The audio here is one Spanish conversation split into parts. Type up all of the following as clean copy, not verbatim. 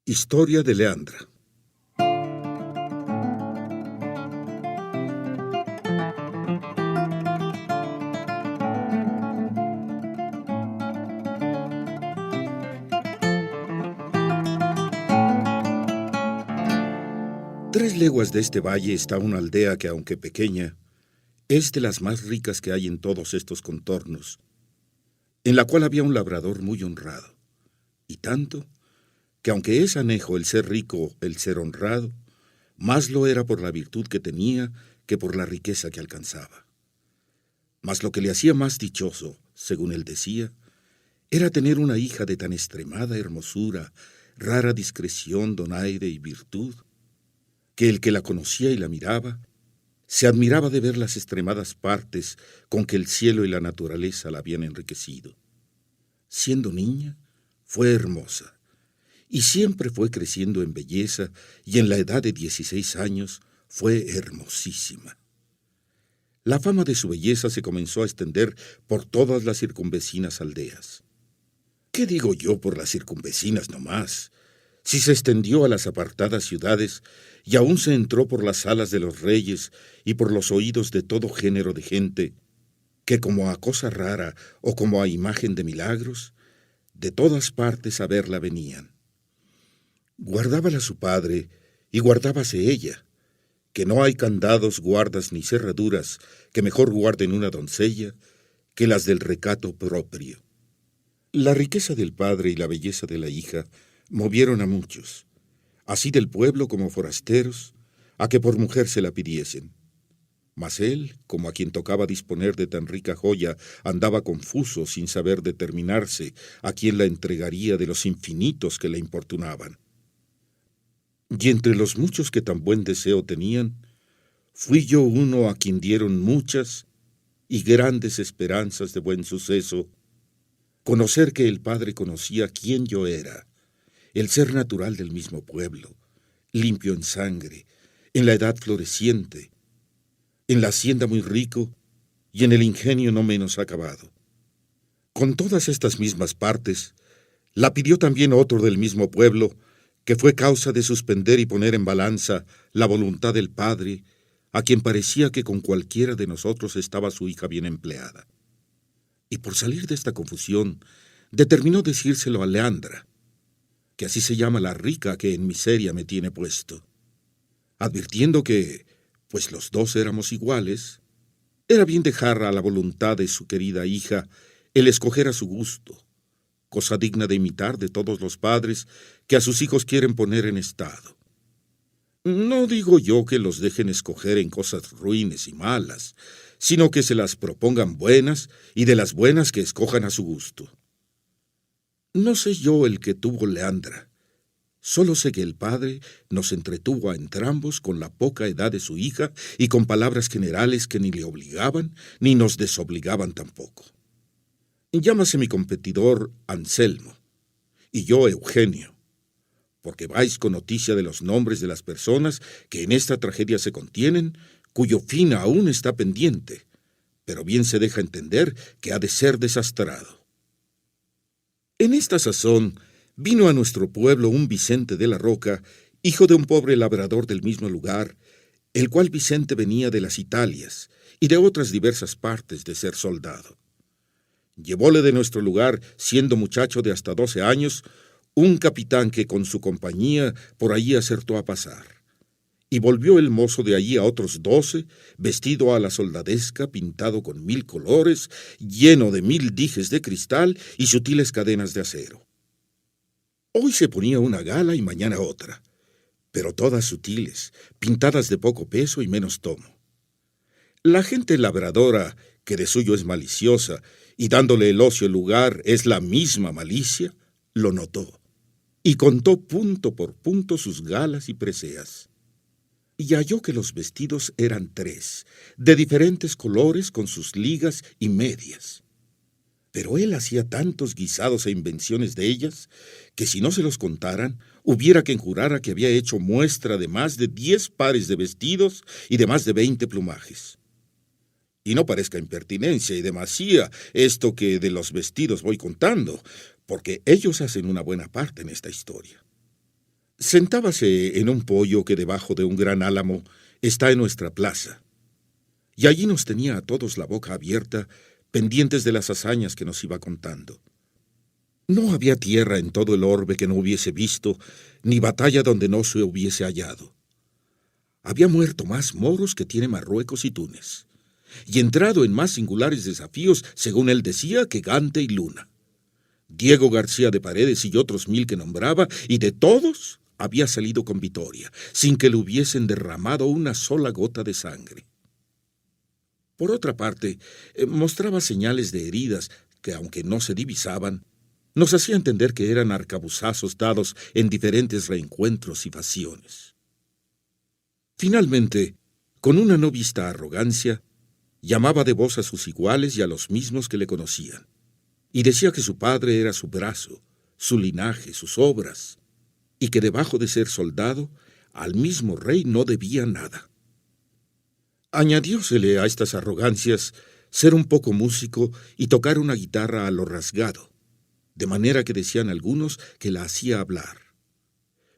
Historia de Leandra. Tres leguas de este valle está una aldea que, aunque pequeña, es de las más ricas que hay en todos estos contornos, en la cual había un labrador muy honrado, y tanto que aunque es anejo el ser rico, el ser honrado, más lo era por la virtud que tenía que por la riqueza que alcanzaba. Mas lo que le hacía más dichoso, según él decía, era tener una hija de tan extremada hermosura, rara discreción, donaire y virtud, que el que la conocía y la miraba, se admiraba de ver las extremadas partes con que el cielo y la naturaleza la habían enriquecido. Siendo niña, fue hermosa, y siempre fue creciendo en belleza, y en la edad de 16 años fue hermosísima. La fama de su belleza se comenzó a extender por todas las circunvecinas aldeas. ¿Qué digo yo por las circunvecinas nomás? Si se extendió a las apartadas ciudades, y aún se entró por las salas de los reyes y por los oídos de todo género de gente, que como a cosa rara o como a imagen de milagros, de todas partes a verla venían. Guardábala su padre, y guardábase ella, que no hay candados, guardas ni cerraduras que mejor guarden una doncella que las del recato propio. La riqueza del padre y la belleza de la hija movieron a muchos, así del pueblo como forasteros, a que por mujer se la pidiesen. Mas él, como a quien tocaba disponer de tan rica joya, andaba confuso sin saber determinarse a quién la entregaría de los infinitos que le importunaban. Y entre los muchos que tan buen deseo tenían, fui yo uno a quien dieron muchas y grandes esperanzas de buen suceso, conocer que el padre conocía quién yo era, el ser natural del mismo pueblo, limpio en sangre, en la edad floreciente, en la hacienda muy rico y en el ingenio no menos acabado. Con todas estas mismas partes, la pidió también otro del mismo pueblo, que fue causa de suspender y poner en balanza la voluntad del padre, a quien parecía que con cualquiera de nosotros estaba su hija bien empleada. Y por salir de esta confusión, determinó decírselo a Leandra, que así se llama la rica que en miseria me tiene puesto, advirtiendo que, pues los dos éramos iguales, era bien dejar a la voluntad de su querida hija el escoger a su gusto, cosa digna de imitar de todos los padres que a sus hijos quieren poner en estado. No digo yo que los dejen escoger en cosas ruines y malas, sino que se las propongan buenas y de las buenas que escojan a su gusto. No sé yo el que tuvo Leandra, solo sé que el padre nos entretuvo a entrambos con la poca edad de su hija y con palabras generales que ni le obligaban ni nos desobligaban tampoco. Llámase mi competidor Anselmo, y yo Eugenio, porque vais con noticia de los nombres de las personas que en esta tragedia se contienen, cuyo fin aún está pendiente, pero bien se deja entender que ha de ser desastrado. En esta sazón vino a nuestro pueblo un Vicente de la Roca, hijo de un pobre labrador del mismo lugar, el cual Vicente venía de las Italias y de otras diversas partes de ser soldado. Llevóle de nuestro lugar, siendo muchacho de hasta 12 años, un capitán que con su compañía por allí acertó a pasar. Y volvió el mozo de allí a otros 12, vestido a la soldadesca, pintado con 1000 colores, lleno de 1000 dijes de cristal y sutiles cadenas de acero. Hoy se ponía una gala y mañana otra, pero todas sutiles, pintadas de poco peso y menos tomo. La gente labradora, que de suyo es maliciosa, y dándole el ocio el lugar es la misma malicia, lo notó, y contó punto por punto sus galas y preseas. Y halló que los vestidos eran 3, de diferentes colores con sus ligas y medias. Pero él hacía tantos guisados e invenciones de ellas, que si no se los contaran, hubiera quien jurara que había hecho muestra de más de 10 pares de vestidos y de más de 20 plumajes. Y no parezca impertinencia y demasía esto que de los vestidos voy contando, porque ellos hacen una buena parte en esta historia. Sentábase en un poyo que debajo de un gran álamo está en nuestra plaza, y allí nos tenía a todos la boca abierta, pendientes de las hazañas que nos iba contando. No había tierra en todo el orbe que no hubiese visto, ni batalla donde no se hubiese hallado. Había muerto más moros que tiene Marruecos y Túnez, y entrado en más singulares desafíos, según él decía, que Gante y Luna. Diego García de Paredes y otros 1000 que nombraba, y de todos había salido con victoria, sin que le hubiesen derramado una sola gota de sangre. Por otra parte, mostraba señales de heridas que, aunque no se divisaban, nos hacía entender que eran arcabuzazos dados en diferentes reencuentros y pasiones. Finalmente, con una no vista arrogancia, llamaba de vos a sus iguales y a los mismos que le conocían, y decía que su padre era su brazo, su linaje, sus obras, y que debajo de ser soldado, al mismo rey no debía nada. Añadiósele a estas arrogancias ser un poco músico y tocar una guitarra a lo rasgado, de manera que decían algunos que la hacía hablar.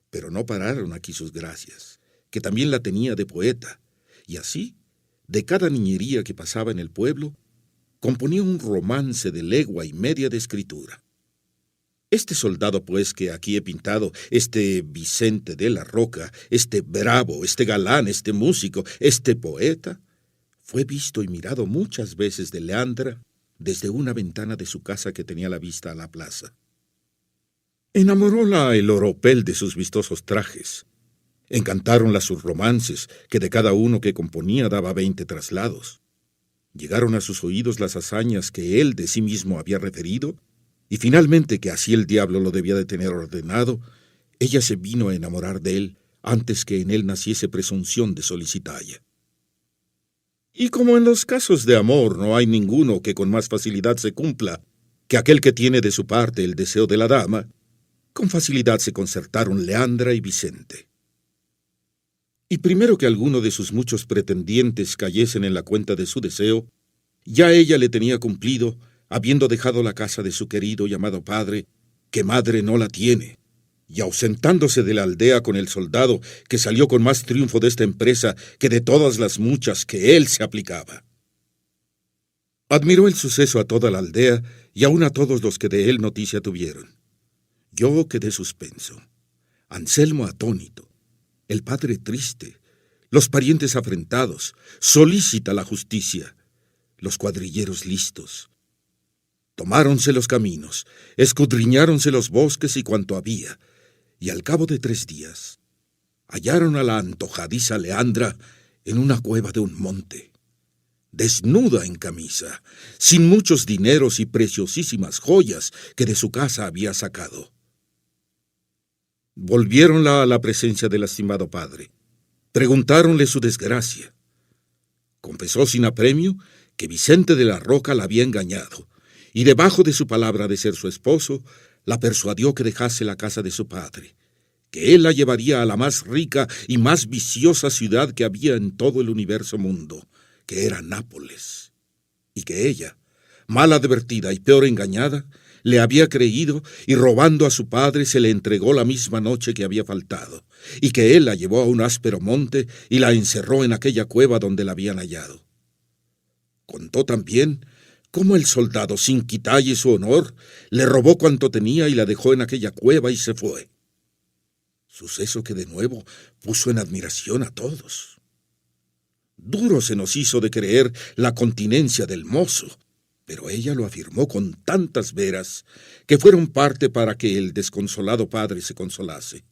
Pero no pararon aquí sus gracias, que también la tenía de poeta, y así, de cada niñería que pasaba en el pueblo, componía un romance de legua y media de escritura. Este soldado, pues, que aquí he pintado, este Vicente de la Roca, este bravo, este galán, este músico, este poeta, fue visto y mirado muchas veces de Leandra desde una ventana de su casa que tenía la vista a la plaza. Enamoróla el oropel de sus vistosos trajes. Encantáronla sus romances, que de cada uno que componía daba 20 traslados. Llegaron a sus oídos las hazañas que él de sí mismo había referido, y finalmente, que así el diablo lo debía de tener ordenado, ella se vino a enamorar de él antes que en él naciese presunción de solicitalla. Y como en los casos de amor no hay ninguno que con más facilidad se cumpla que aquel que tiene de su parte el deseo de la dama, con facilidad se concertaron Leandra y Vicente. Y primero que alguno de sus muchos pretendientes cayesen en la cuenta de su deseo, ya ella le tenía cumplido, habiendo dejado la casa de su querido y amado padre, que madre no la tiene, y ausentándose de la aldea con el soldado que salió con más triunfo de esta empresa que de todas las muchas que él se aplicaba. Admiró el suceso a toda la aldea y aun a todos los que de él noticia tuvieron. Yo quedé suspenso, Anselmo atónito, el padre triste, los parientes afrentados, solícita la justicia, los cuadrilleros listos. Tomáronse los caminos, escudriñáronse los bosques y cuanto había, y al cabo de 3 días, hallaron a la antojadiza Leandra en una cueva de un monte, desnuda en camisa, sin muchos dineros y preciosísimas joyas que de su casa había sacado. Volviéronla a la presencia del lastimado padre, preguntáronle su desgracia. Confesó sin apremio que Vicente de la Roca la había engañado, y debajo de su palabra de ser su esposo, la persuadió que dejase la casa de su padre, que él la llevaría a la más rica y más viciosa ciudad que había en todo el universo mundo, que era Nápoles, y que ella, mal advertida y peor engañada, le había creído y robando a su padre se le entregó la misma noche que había faltado, y que él la llevó a un áspero monte y la encerró en aquella cueva donde la habían hallado. Contó también cómo el soldado, sin quitalle su honor, le robó cuanto tenía y la dejó en aquella cueva y se fue. Suceso que de nuevo puso en admiración a todos. Duro se nos hizo de creer la continencia del mozo, pero ella lo afirmó con tantas veras que fueron parte para que el desconsolado padre se consolase,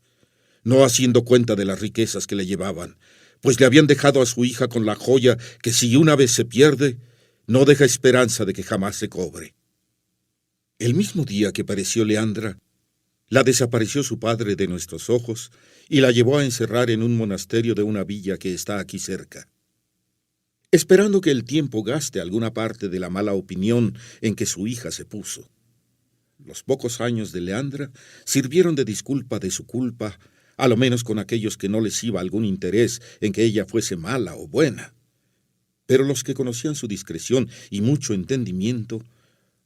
no haciendo cuenta de las riquezas que le llevaban, pues le habían dejado a su hija con la joya que si una vez se pierde, no deja esperanza de que jamás se cobre. El mismo día que pareció Leandra, la desapareció su padre de nuestros ojos y la llevó a encerrar en un monasterio de una villa que está aquí cerca, esperando que el tiempo gaste alguna parte de la mala opinión en que su hija se puso. Los pocos años de Leandra sirvieron de disculpa de su culpa, a lo menos con aquellos que no les iba algún interés en que ella fuese mala o buena. Pero los que conocían su discreción y mucho entendimiento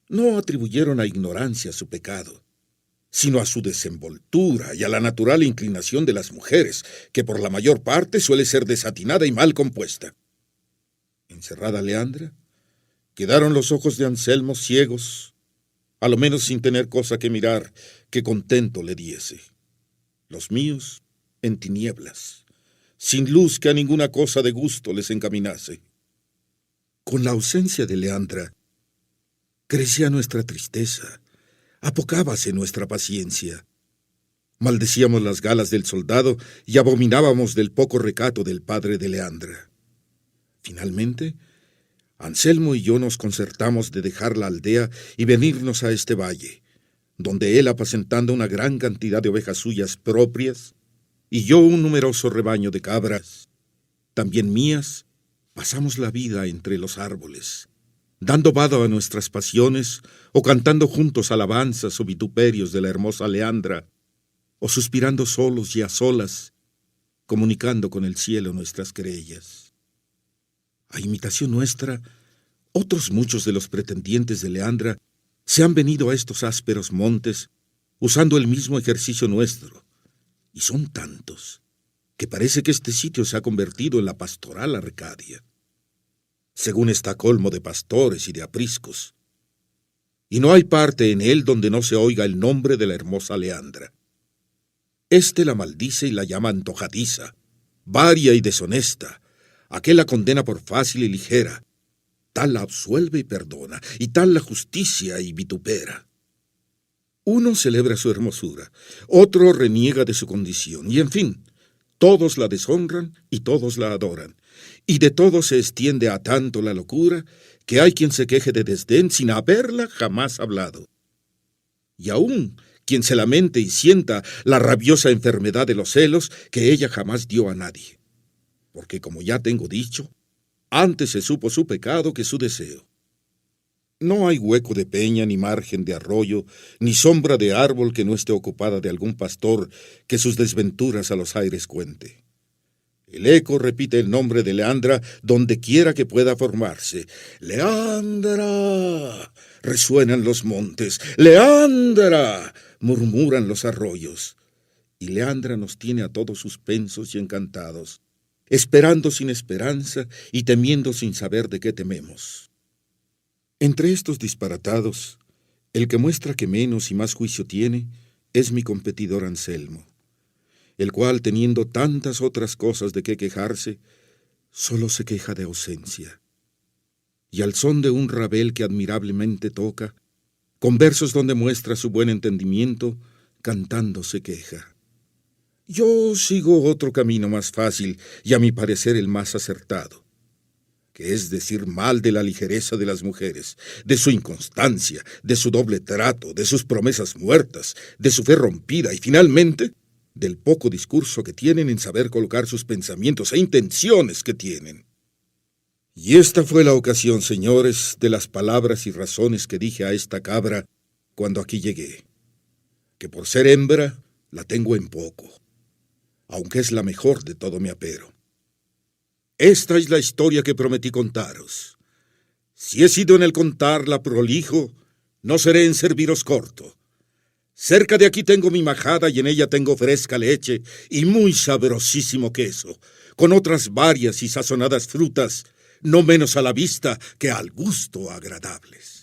no atribuyeron a ignorancia su pecado, sino a su desenvoltura y a la natural inclinación de las mujeres, que por la mayor parte suele ser desatinada y mal compuesta. Encerrada Leandra, quedaron los ojos de Anselmo ciegos, a lo menos sin tener cosa que mirar que contento le diese. Los míos en tinieblas, sin luz que a ninguna cosa de gusto les encaminase. Con la ausencia de Leandra, crecía nuestra tristeza, apocábase nuestra paciencia. Maldecíamos las galas del soldado y abominábamos del poco recato del padre de Leandra. Finalmente, Anselmo y yo nos concertamos de dejar la aldea y venirnos a este valle, donde él apacentando una gran cantidad de ovejas suyas propias, y yo un numeroso rebaño de cabras, también mías, pasamos la vida entre los árboles, dando vado a nuestras pasiones, o cantando juntos alabanzas o vituperios de la hermosa Leandra, o suspirando solos y a solas, comunicando con el cielo nuestras querellas. A imitación nuestra, otros muchos de los pretendientes de Leandra se han venido a estos ásperos montes, usando el mismo ejercicio nuestro, y son tantos, que parece que este sitio se ha convertido en la pastoral Arcadia, según está colmo de pastores y de apriscos, y no hay parte en él donde no se oiga el nombre de la hermosa Leandra. Este la maldice y la llama antojadiza, varia y deshonesta, aquel la condena por fácil y ligera, tal la absuelve y perdona, y tal la justicia y vitupera. Uno celebra su hermosura, otro reniega de su condición, y en fin, todos la deshonran y todos la adoran, y de todos se extiende a tanto la locura que hay quien se queje de desdén sin haberla jamás hablado. Y aún quien se lamente y sienta la rabiosa enfermedad de los celos que ella jamás dio a nadie. Porque como ya tengo dicho, antes se supo su pecado que su deseo. No hay hueco de peña, ni margen de arroyo, ni sombra de árbol que no esté ocupada de algún pastor que sus desventuras a los aires cuente. El eco repite el nombre de Leandra donde quiera que pueda formarse. ¡Leandra! Resuenan los montes. ¡Leandra! Murmuran los arroyos. Y Leandra nos tiene a todos suspensos y encantados, esperando sin esperanza y temiendo sin saber de qué tememos. Entre estos disparatados, el que muestra que menos y más juicio tiene es mi competidor Anselmo, el cual, teniendo tantas otras cosas de qué quejarse, solo se queja de ausencia. Y al son de un rabel que admirablemente toca, con versos donde muestra su buen entendimiento, cantando se queja. Yo sigo otro camino más fácil y a mi parecer el más acertado, que es decir mal de la ligereza de las mujeres, de su inconstancia, de su doble trato, de sus promesas muertas, de su fe rompida y finalmente del poco discurso que tienen en saber colocar sus pensamientos e intenciones que tienen. Y esta fue la ocasión, señores, de las palabras y razones que dije a esta cabra cuando aquí llegué, que por ser hembra la tengo en poco, aunque es la mejor de todo mi apero. Esta es la historia que prometí contaros. Si he sido en el contarla prolijo, no seré en serviros corto. Cerca de aquí tengo mi majada y en ella tengo fresca leche y muy sabrosísimo queso, con otras varias y sazonadas frutas, no menos a la vista que al gusto agradables.